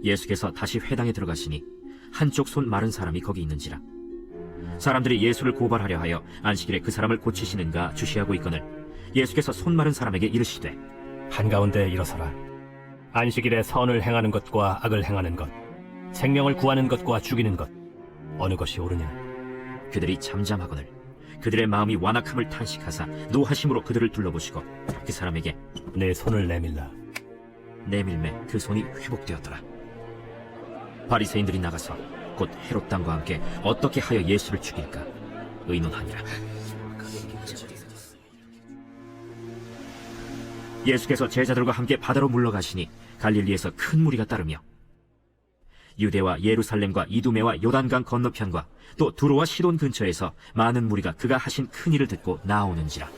예수께서 다시 회당에 들어가시니 한쪽 손 마른 사람이 거기 있는지라. 사람들이 예수를 고발하려 하여 안식일에 그 사람을 고치시는가 주시하고 있거늘 예수께서 손 마른 사람에게 이르시되 한가운데 일어서라. 안식일에 선을 행하는 것과 악을 행하는 것, 생명을 구하는 것과 죽이는 것, 어느 것이 옳으냐? 그들이 잠잠하거늘 그들의 마음이 완악함을 탄식하사 노하심으로 그들을 둘러보시고 그 사람에게 내 손을 내밀라. 내밀매 그 손이 회복되었더라. 바리새인들이 나가서 곧 헤롯 당과 함께 어떻게 하여 예수를 죽일까 의논하니라. 예수께서 제자들과 함께 바다로 물러가시니 갈릴리에서 큰 무리가 따르며 유대와 예루살렘과 이두메와 요단강 건너편과 또 두로와 시돈 근처에서 많은 무리가 그가 하신 큰 일을 듣고 나오는지라.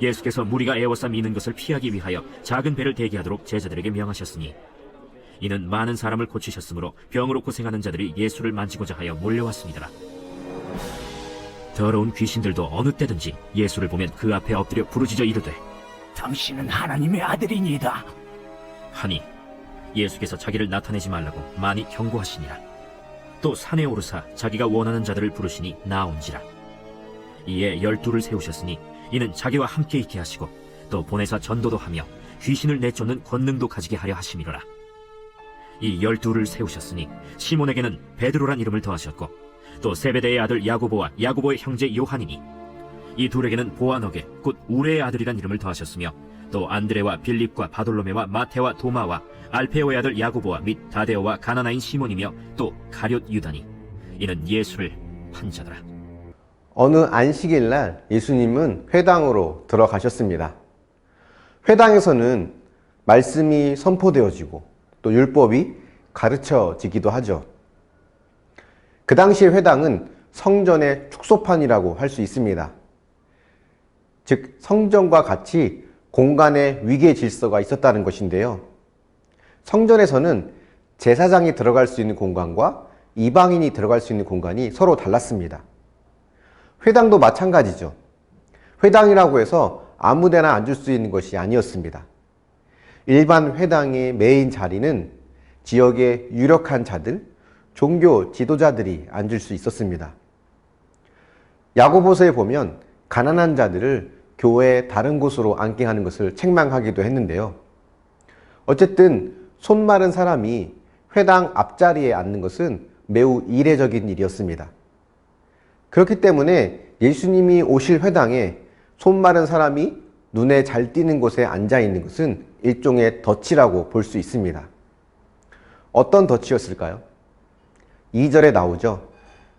예수께서 무리가 애워싸 미는 것을 피하기 위하여 작은 배를 대기하도록 제자들에게 명하셨으니 이는 많은 사람을 고치셨으므로 병으로 고생하는 자들이 예수를 만지고자 하여 몰려왔습니다. 더러운 귀신들도 어느 때든지 예수를 보면 그 앞에 엎드려 부르짖어 이르되 당신은 하나님의 아들이니이다 하니 예수께서 자기를 나타내지 말라고 많이 경고하시니라. 또 산에 오르사 자기가 원하는 자들을 부르시니 나온지라. 이에 12를 세우셨으니 이는 자기와 함께 있게 하시고 또 보내사 전도도 하며 귀신을 내쫓는 권능도 가지게 하려 하심이로라. 이 12를 세우셨으니 시몬에게는 베드로란 이름을 더하셨고 또 세베대의 아들 야고보와 야고보의 형제 요한이니 이 둘에게는 보아너게 곧 우레의 아들이란 이름을 더하셨으며 또 안드레와 빌립과 바돌로메와 마테와 도마와 알페오의 아들 야고보와 및 다데오와 가나나인 시몬이며 또 가룟 유다니 이는 예수를 판 자더라. 어느 안식일 날 예수님은 회당으로 들어가셨습니다. 회당에서는 말씀이 선포되어지고 또 율법이 가르쳐지기도 하죠. 그 당시의 회당은 성전의 축소판이라고 할 수 있습니다. 즉 성전과 같이 공간의 위계 질서가 있었다는 것인데요. 성전에서는 제사장이 들어갈 수 있는 공간과 이방인이 들어갈 수 있는 공간이 서로 달랐습니다. 회당도 마찬가지죠. 회당이라고 해서 아무데나 앉을 수 있는 것이 아니었습니다. 일반 회당의 메인 자리는 지역의 유력한 자들, 종교 지도자들이 앉을 수 있었습니다. 야고보서에 보면 가난한 자들을 교회의 다른 곳으로 앉게 하는 것을 책망하기도 했는데요. 어쨌든 손 마른 사람이 회당 앞자리에 앉는 것은 매우 이례적인 일이었습니다. 그렇기 때문에 예수님이 오실 회당에 손 마른 사람이 눈에 잘 띄는 곳에 앉아 있는 것은 일종의 덫이라고 볼 수 있습니다. 어떤 덫이었을까요? 2절에 나오죠.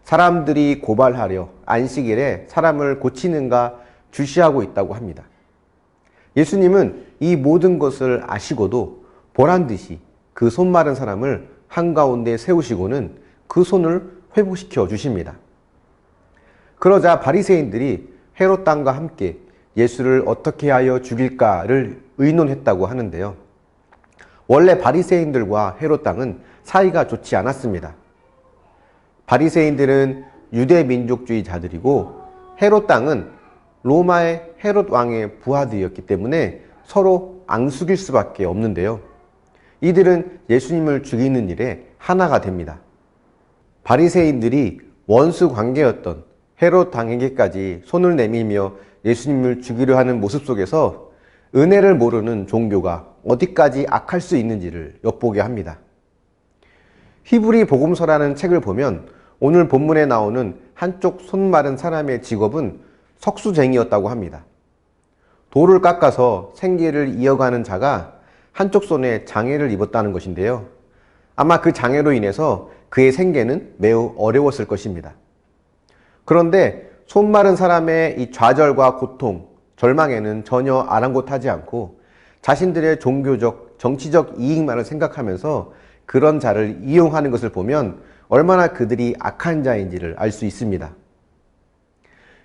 사람들이 고발하려 안식일에 사람을 고치는가 주시하고 있다고 합니다. 예수님은 이 모든 것을 아시고도 보란듯이 그 손 마른 사람을 한가운데 세우시고는 그 손을 회복시켜 주십니다. 그러자 바리새인들이 헤롯 당과 함께 예수를 어떻게 하여 죽일까를 의논했다고 하는데요. 원래 바리새인들과 헤롯 당은 사이가 좋지 않았습니다. 바리새인들은 유대 민족주의자들이고 헤롯 당은 로마의 헤롯 왕의 부하들이었기 때문에 서로 앙숙일 수밖에 없는데요. 이들은 예수님을 죽이는 일에 하나가 됩니다. 바리새인들이 원수 관계였던 헤롯 당에게까지 손을 내밀며 예수님을 죽이려 하는 모습 속에서 은혜를 모르는 종교가 어디까지 악할 수 있는지를 엿보게 합니다. 히브리 복음서라는 책을 보면 오늘 본문에 나오는 한쪽 손 마른 사람의 직업은 석수쟁이였다고 합니다. 돌을 깎아서 생계를 이어가는 자가 한쪽 손에 장애를 입었다는 것인데요. 아마 그 장애로 인해서 그의 생계는 매우 어려웠을 것입니다. 그런데 손 마른 사람의 이 좌절과 고통, 절망에는 전혀 아랑곳하지 않고 자신들의 종교적, 정치적 이익만을 생각하면서 그런 자를 이용하는 것을 보면 얼마나 그들이 악한 자인지를 알 수 있습니다.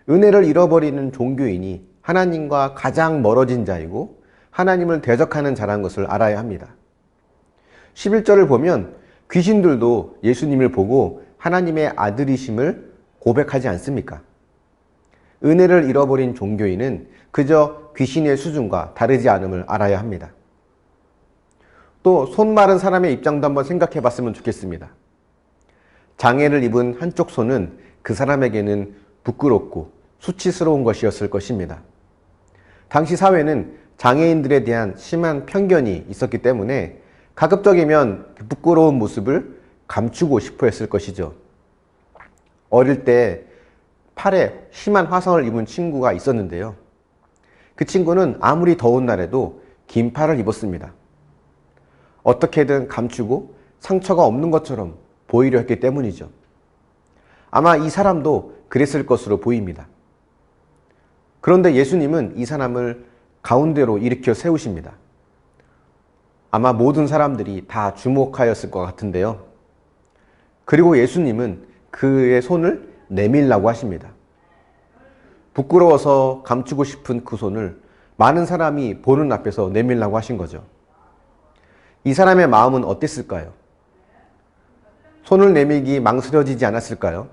은혜를 잃어버리는 종교인이 하나님과 가장 멀어진 자이고 하나님을 대적하는 자라는 것을 알아야 합니다. 11절을 보면 귀신들도 예수님을 보고 하나님의 아들이심을 고백하지 않습니까? 은혜를 잃어버린 종교인은 그저 귀신의 수준과 다르지 않음을 알아야 합니다. 또 손 마른 사람의 입장도 한번 생각해 봤으면 좋겠습니다. 장애를 입은 한쪽 손은 그 사람에게는 부끄럽고 수치스러운 것이었을 것입니다. 당시 사회는 장애인들에 대한 심한 편견이 있었기 때문에 가급적이면 그 부끄러운 모습을 감추고 싶어 했을 것이죠. 어릴 때 팔에 심한 화상을 입은 친구가 있었는데요. 그 친구는 아무리 더운 날에도 긴 팔을 입었습니다. 어떻게든 감추고 상처가 없는 것처럼 보이려 했기 때문이죠. 아마 이 사람도 그랬을 것으로 보입니다. 그런데 예수님은 이 사람을 가운데로 일으켜 세우십니다. 아마 모든 사람들이 다 주목하였을 것 같은데요. 그리고 예수님은 그의 손을 내밀라고 하십니다. 부끄러워서 감추고 싶은 그 손을 많은 사람이 보는 앞에서 내밀라고 하신 거죠. 이 사람의 마음은 어땠을까요? 손을 내밀기 망설여지지 않았을까요?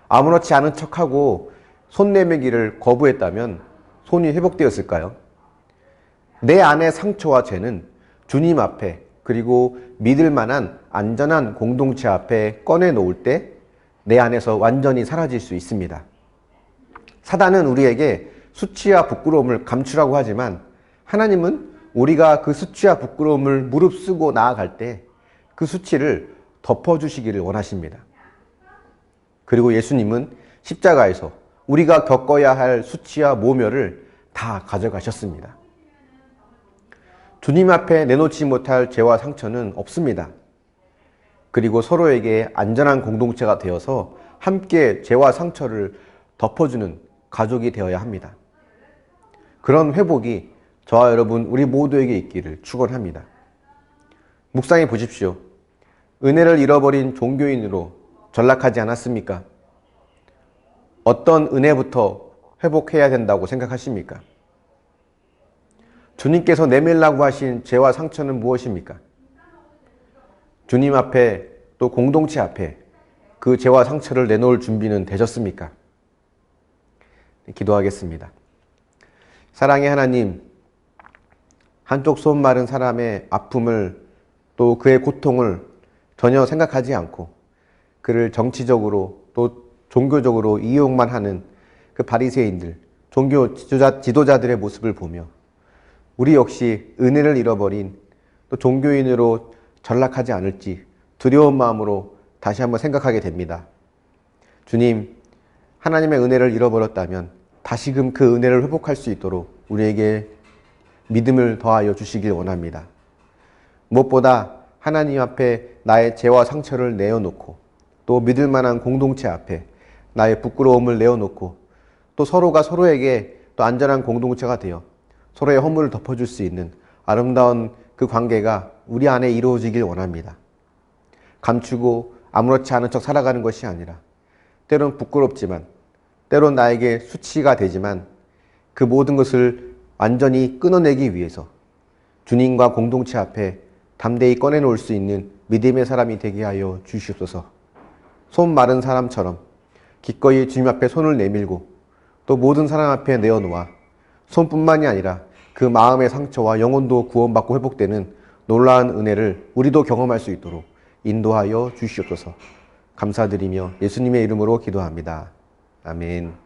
아무렇지 않은 척하고 손 내밀기를 거부했다면 손이 회복되었을까요? 내 안의 상처와 죄는 주님 앞에 그리고 믿을 만한 안전한 공동체 앞에 꺼내놓을 때 내 안에서 완전히 사라질 수 있습니다. 사단은 우리에게 수치와 부끄러움을 감추라고 하지만 하나님은 우리가 그 수치와 부끄러움을 무릅쓰고 나아갈 때 그 수치를 덮어주시기를 원하십니다. 그리고 예수님은 십자가에서 우리가 겪어야 할 수치와 모멸을 다 가져가셨습니다. 주님 앞에 내놓지 못할 죄와 상처는 없습니다. 그리고 서로에게 안전한 공동체가 되어서 함께 죄와 상처를 덮어주는 가족이 되어야 합니다. 그런 회복이 저와 여러분 우리 모두에게 있기를 축원합니다. 묵상해 보십시오. 은혜를 잃어버린 종교인으로 전락하지 않았습니까? 어떤 은혜부터 회복해야 된다고 생각하십니까? 주님께서 내밀라고 하신 죄와 상처는 무엇입니까? 주님 앞에 또 공동체 앞에 그 죄와 상처를 내놓을 준비는 되셨습니까? 기도하겠습니다. 사랑의 하나님, 한쪽 손 마른 사람의 아픔을 또 그의 고통을 전혀 생각하지 않고 그를 정치적으로 또 종교적으로 이용만 하는 그 바리새인들, 종교 지도자들의 모습을 보며 우리 역시 은혜를 잃어버린 또 종교인으로 전락하지 않을지 두려운 마음으로 다시 한번 생각하게 됩니다. 주님, 하나님의 은혜를 잃어버렸다면 다시금 그 은혜를 회복할 수 있도록 우리에게 믿음을 더하여 주시길 원합니다. 무엇보다 하나님 앞에 나의 죄와 상처를 내어놓고 또 믿을 만한 공동체 앞에 나의 부끄러움을 내어놓고 또 서로가 서로에게 또 안전한 공동체가 되어 서로의 허물을 덮어줄 수 있는 아름다운 그 관계가 우리 안에 이루어지길 원합니다. 감추고 아무렇지 않은 척 살아가는 것이 아니라 때론 부끄럽지만 때론 나에게 수치가 되지만 그 모든 것을 완전히 끊어내기 위해서 주님과 공동체 앞에 담대히 꺼내놓을 수 있는 믿음의 사람이 되게 하여 주시옵소서. 손 마른 사람처럼 기꺼이 주님 앞에 손을 내밀고 또 모든 사람 앞에 내어놓아 손뿐만이 아니라 그 마음의 상처와 영혼도 구원받고 회복되는 놀라운 은혜를 우리도 경험할 수 있도록 인도하여 주시옵소서. 감사드리며 예수님의 이름으로 기도합니다. 아멘.